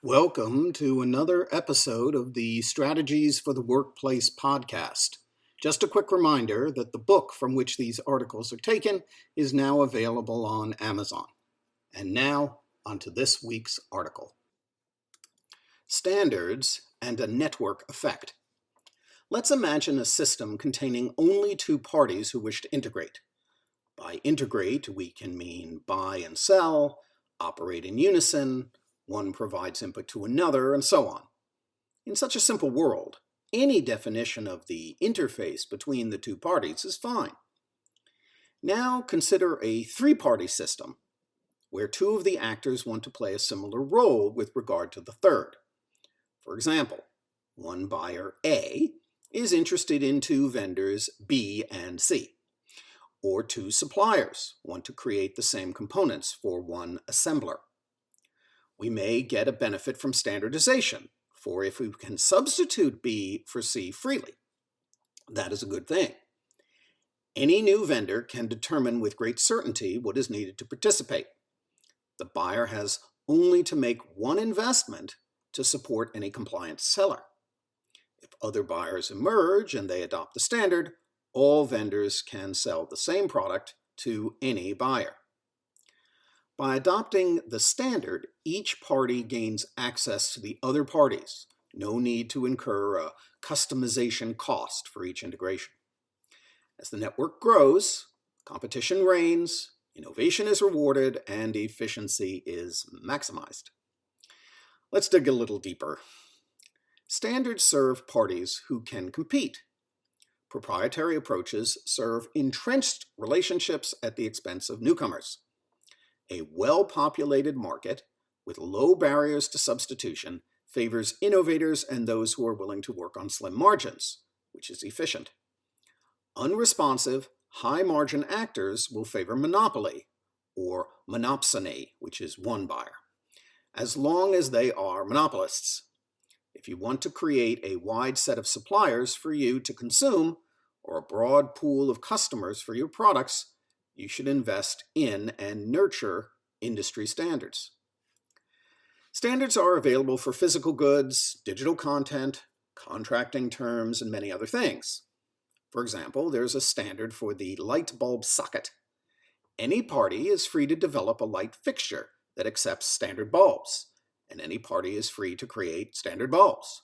Welcome to another episode of the Strategies for the Workplace podcast. Just a quick reminder that the book from which these articles are taken is now available on Amazon. And now, onto this week's article. Standards and a network effect. Let's imagine a system containing only two parties who wish to integrate. By integrate, we can mean buy and sell, operate in unison, one provides input to another, and so on. In such a simple world, any definition of the interface between the two parties is fine. Now consider a three-party system, where two of the actors want to play a similar role with regard to the third. For example, one buyer, A, is interested in two vendors, B and C. Or two suppliers want to create the same components for one assembler. We may get a benefit from standardization, for if we can substitute B for C freely, that is a good thing. Any new vendor can determine with great certainty what is needed to participate. The buyer has only to make one investment to support any compliant seller. If other buyers emerge and they adopt the standard, all vendors can sell the same product to any buyer. By adopting the standard, each party gains access to the other parties. No need to incur a customization cost for each integration. As the network grows, competition reigns, innovation is rewarded, and efficiency is maximized. Let's dig a little deeper. Standards serve parties who can compete. Proprietary approaches serve entrenched relationships at the expense of newcomers. A well-populated market with low barriers to substitution favors innovators and those who are willing to work on slim margins, which is efficient. Unresponsive, high-margin actors will favor monopoly, or monopsony, which is one buyer, as long as they are monopolists. If you want to create a wide set of suppliers for you to consume, or a broad pool of customers for your products, you should invest in and nurture industry standards. Standards are available for physical goods, digital content, contracting terms, and many other things. For example, there's a standard for the light bulb socket. Any party is free to develop a light fixture that accepts standard bulbs, and any party is free to create standard bulbs.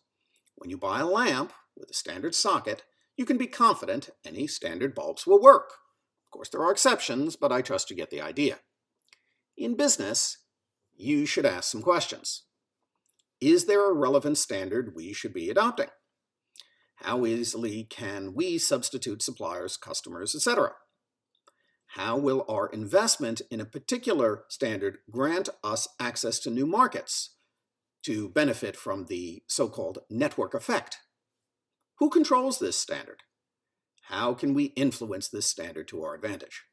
When you buy a lamp with a standard socket, you can be confident any standard bulbs will work. Of course, there are exceptions, but I trust you get the idea. In business, you should ask some questions. Is there a relevant standard we should be adopting? How easily can we substitute suppliers, customers, etc.? How will our investment in a particular standard grant us access to new markets to benefit from the so-called network effect? Who controls this standard? How can we influence this standard to our advantage?